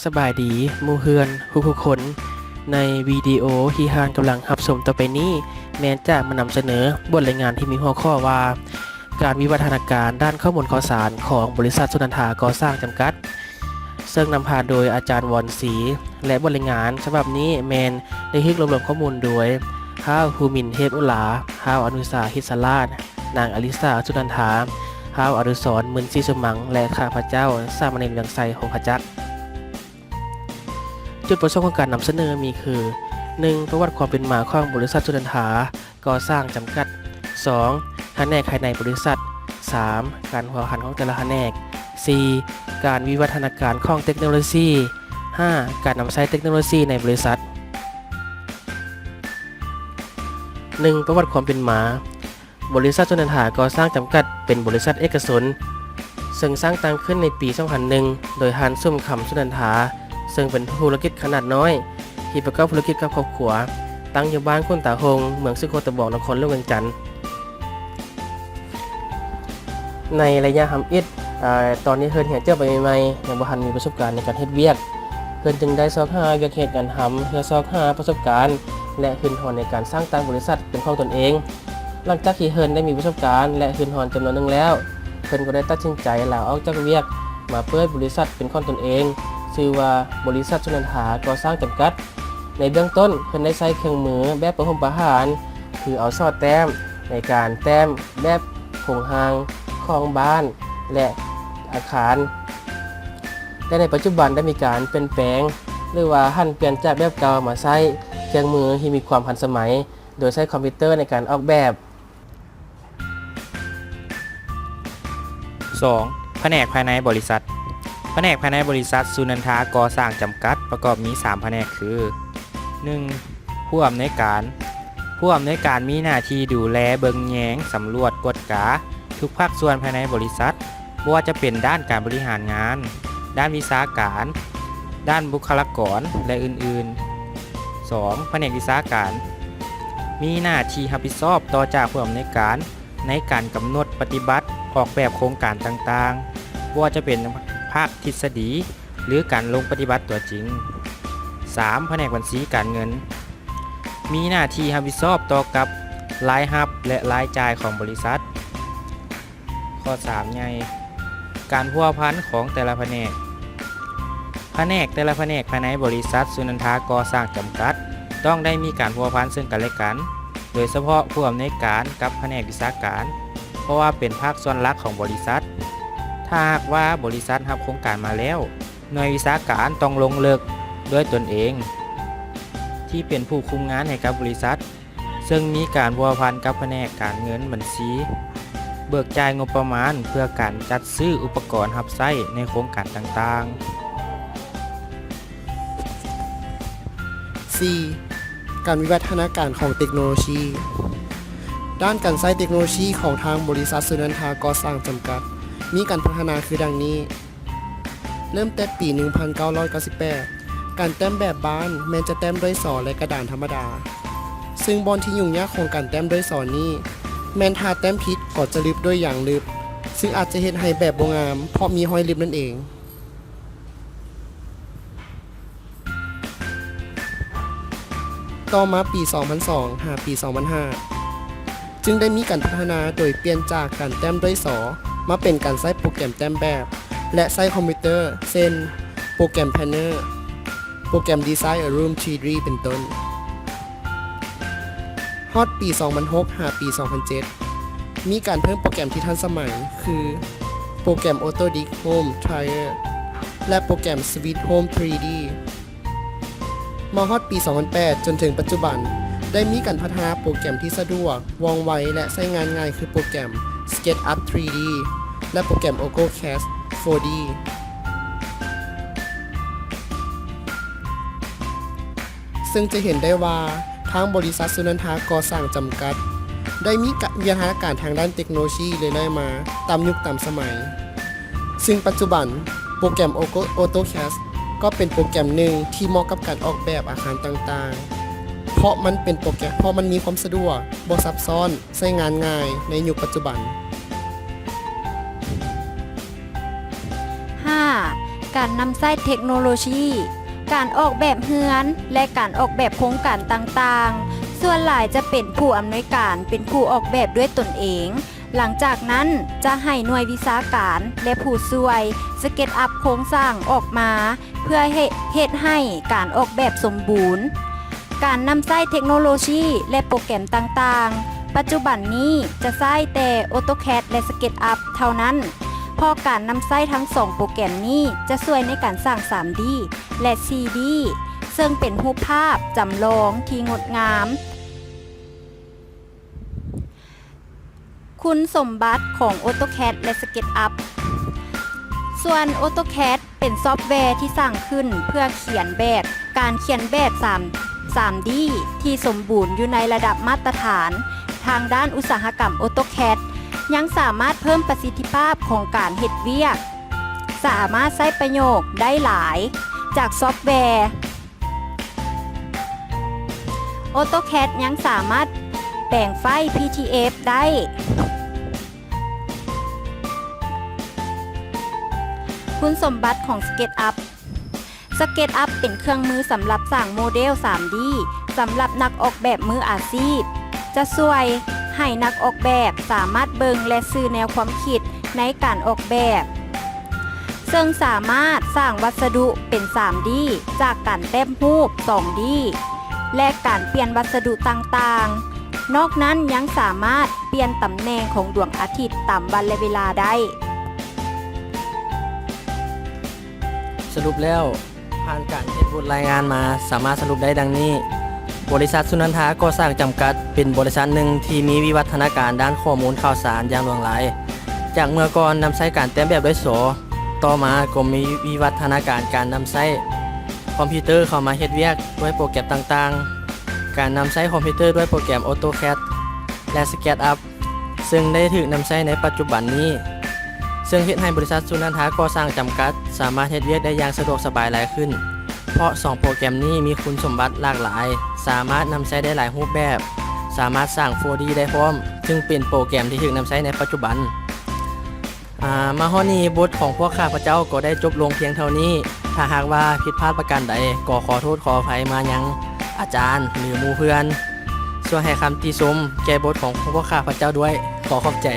สบายดีหมู่เฮือนทุกคนในวิดีโอที่ท่านกำลังรับชมต่อไปนี้แม้จะมานำเสนอบทรายงานที่มีหัวข้อว่าการวิวัฒนาการด้านข้อมูลข่าวสารของบริษัทสุนันทาก่อสร้างจำกัดซึ่งนำพาโดยอาจารย์วอนศรีและบทรายงานฉบับนี้แมนได้รวบรวมข้อมูลโดยท้าวภูมินทร์เทพอุลาท้าวอนุสาหิสราชนางอลิสาสุนันทาท้าวอนุสรณ์มึนศรีสมังและข้าพเจ้าสามเณรเวียงไสหงส์ขจักรจุดประสงค์ของการนำเสนอมีคือ 1. ประวัติความเป็นมาของบริษัทสุนันทาก่อสร้างจำกัด 2. แผนกภายในบริษัท 3. การหัวหันของแต่ละแผนก 4. การวิวัฒนาการของเทคโนโลยี 5. การนำใช้เทคโนโลยีในบริษัท 1. ประวัติความเป็นมาบริษัทสุนันทาก่อสร้างจำกัดเป็นบริษัทเอกชนซึ่งสร้างตั้งขึ้นในปี 2001 โดยฮันซุ่มคำสุนันทาซึ่งเป็นธุรกิจขนาดน้อยที่ประกอบธุรกิจกับครอบครัวตั้งอยู่บ้านคุณตาหงเมืองสุโขทัยนครหลวงเวียงจันทร์ในระยะทำอิฐตอนนี้เพิ่นเหียเจ้าไปใหม่ๆยังบ่ทันมีประสบการณ์ในการเฮ็ดเวียกเพิ่นจึงได้ซอกหาเวียกเฮ็ดการทำเพื่อซอกหาประสบการณ์และขึ้นหอนในการสร้างตั้งบริษัทเป็นของตนเองหลังจากที่เพิ่นได้มีประสบการณ์และขึ้นหอนจำนวนหนึงแล้วเพิ่นก็ได้ตัดสินใจลาออกจากเวียกมาเปิดบริษัทเป็นของตนเองชื่อว่าบริษัทสุนันทาก่อสร้างจำกัดในเบื้องต้นเพิ่นได้ใช้เครื่องมือแบบประหมประหารคือเอาซอดแต้มในการแต้มแบบโครงหางของบ้านและอาคารและในปัจจุบันได้มีการเปลี่ยนแปลงหรือว่าหันเปลี่ยนจากแบบเก่ามาใช้เครื่องมือที่มีความทันสมัยโดยใช้คอมพิวเตอร์ในการออกแบบ 2. แผนกภายในบริษัทแผนกภายในบริษัทสุนันทาก่อสร้างจำกัดประกอบมี 3 แผนกคือ 1. ผู้อำนวยการผู้อำนวยการมีหน้าที่ดูแลเบิงแยงสำรวจกวดกาทุกภาคส่วนภายในบริษัทไม่ว่าจะเป็นด้านการบริหารงานด้านวิชาการด้านบุคลากรและอื่นๆ 2. แผนกวิชาการมีหน้าที่รับผิดชอบต่อจากผู้อำนวยการในการกำหนดปฏิบัติออกแบบโครงการต่างๆไม่ว่าจะเป็นภาคทฤษฎีหรือการลงปฏิบัติตัวจริง 3. แผนกบัญชีการเงินมีหน้าที่รับผิดชอบต่อกับรายรับและรายจ่ายของบริษัทข้อ 3 ใหญ่การพัวพันของแต่ละแผนกแต่ละแผนกภายในบริษัทสุนันทาก่อสร้างจำกัดต้องได้มีการพัวพันซึ่งกันและกันโดยเฉพาะผู้อำนวยการกับแผนกวิชาการเพราะว่าเป็นภาคส่วนหลักของบริษัทถ้าหากว่าบริษัทรับโครงการมาแล้วหน่วยวิชาการต้องลงเลิกด้วยตนเองที่เป็นผู้คุมงานให้กับบริษัทซึ่งมีการพัวพันกับแผนกการเงินบัญชีเบิกจ่ายงบประมาณเพื่อการจัดซื้ออุปกรณ์รับใช้ในโครงการต่างๆ 4. การวิวัฒนาการของเทคโนโลยีด้านการใช้เทคโนโลยีของทางบริษัทสุนันทาก่อสร้างจำกัดมีการพัฒนาคือดังนี้เริ่มแต่ปี 1998 การแต้มแบบบ้านแม้จะแต้มด้วยสอและกระดานธรรมดาซึ่งบอนที่ยุ่งยากของการแต้มด้วยสอนี้แม้ถ้าแต้มผิดก็จะลึบด้วยอย่างลึบซึ่งอาจจะเฮ็ดให้แบบบ่งามเพราะมีห้อยลึบนั่นเองต่อมาปี 2002 หาปี 2005 จึงได้มีการพัฒนาโดยเปลี่ยนจากการแต้มด้วยสอมาเป็นการใช้โปรแกรมแต้มแบบและใช้คอมพิวเตอร์เช่นโปรแกรม Planner โปรแกรม Design a Room 3D เป็นต้นฮอตปี 2006 หาปี 2007 มีการเพิ่มโปรแกรมที่ทันสมัยคือโปรแกรม Autodesk Home Trier และโปรแกรม Sweet Home 3D มาฮอตปี 2008 จนถึงปัจจุบันได้มีการพัฒนาโปรแกรมที่สะดวกว่องไวและใช้งานง่ายคือโปรแกรม SketchUp 3D และโปรแกรม AutoCAD 4D ซึ่งจะเห็นได้ว่าทางบริษัทสุนันทาก่อสร้างจำกัดได้มีวิวัฒนาการทางด้านเทคโนโลยีเรื่อยๆมาตามยุคตามสมัยซึ่งปัจจุบันโปรแกรม AutoCAD ก็เป็นโปรแกรมหนึ่งที่เหมาะกับการออกแบบอาคารต่างๆเพราะมันมีความสะดวกบ่ซับซ้อนใช้งานง่ายในยุคปัจจุบัน 5. การนำใช้เทคโนโลยี การออกแบบเฮือน และการออกแบบโครงการต่างๆ ส่วนหลายจะเป็นผู้อำนวยการเป็นผู้ออกแบบด้วยตนเอง หลังจากนั้นจะให้หน่วยวิชาการและผู้ช่วยสเก็ตอัพโครงสร้างออกมา เพื่อเฮ็ดให้การออกแบบสมบูรณ์ การนำใช้เทคโนโลยีและโปรแกรมต่างๆ ปัจจุบันนี้จะใช้แต่ AutoCAD และ SketchUp เท่านั้นเพราะการนำใช้ทั้งสองโปรแกรมนี้จะช่วยในการสร้าง 3D และ 4D ซึ่งเป็นรูปภาพจำลองที่งดงาม คุณสมบัติของ AutoCAD และ SketchUp ส่วน AutoCAD เป็นซอฟต์แวร์ที่สร้างขึ้นเพื่อเขียนแบบการเขียนแบบ 3D ที่สมบูรณ์อยู่ในระดับมาตรฐาน ทางด้านอุตสาหกรรม AutoCAD ยังสามารถเพิ่มประสิทธิภาพของการเฮ็ดเวียก สามารถใช้ประโยชน์ได้หลายจากซอฟต์แวร์ AutoCAD ยังสามารถแปลงไฟล์ PTF ได้ คุณสมบัติของ SketchUp SketchUp เป็นเครื่องมือสำหรับสร้างโมเดล 3D สำหรับนักออกแบบมืออาชีพ จะช่วยให้นักออกแบบสามารถเบิ่งและสื่อแนวความคิดในการออกแบบ ซึ่งสามารถสร้างวัสดุเป็น 3D จากการแต้มรูป 2D และการเปลี่ยนวัสดุต่างๆ นอกนั้นยังสามารถเปลี่ยนตำแหน่งของดวงอาทิตย์ตามวันและเวลาได้ สรุปแล้วผ่านการเฮ็ดบทรายงานมาสามารถสรุปได้ดังนี้ บริษัทสุนันทาก่อสร้างจำกัดเป็นบริษัทหนึ่งที่มีวิวัฒนาการด้านข้อมูลข่าวสารอย่างหลากหลาย จากเมื่อก่อนนำใช้การแต้มแบบด้วยโสต่อมาก็มีวิวัฒนาการนำใช้คอมพิวเตอร์เข้ามาเฮ็ดเวียกด้วยโปรแกรมต่างๆ การนำใช้คอมพิวเตอร์ด้วยโปรแกรม AutoCAD และ SketchUp ซึ่งได้ถูกนำใช้ในปัจจุบันนี้ ซึ่งเฮ็ดให้บริษัทสุนันทาก่อสร้างจำกัดสามารถเฮ็ดเวียกได้อย่างสะดวกสบายหลายขึ้น เพราะ 2 โปรแกรมนี้มีคุณสมบัติหลากหลาย สามารถนำใช้ได้หลายรูปแบบ สามารถสร้าง 4D ได้พร้อม ซึ่งเป็นโปรแกรมที่ถูกนำใช้ในปัจจุบัน มาฮอดนี้บทของพวกข้าพเจ้าก็ได้จบลงเพียงเท่านี้ ถ้าหากว่าผิดพลาดประการใดก็ขอโทษขออภัยมายังอาจารย์หรือหมู่เพื่อนช่วยให้คำติชมแก่บทของพวกข้าพเจ้าด้วยขอขอบใจ